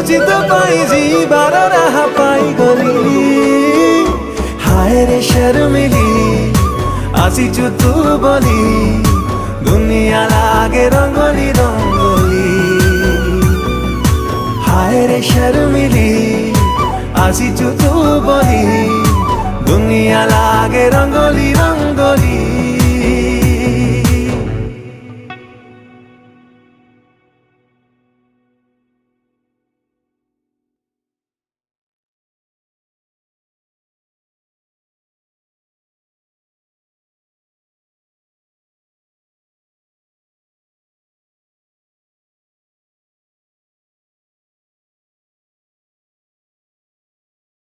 खोजी तो पाई जी बारा रहा पाई गली हाय रे शर्मिली आसीचु तू बोली दुनिया लागे रंगोली रंगोली हाय रे शर्मिली आसीचु तू बोली दुनिया लागे रंगोली रंगोली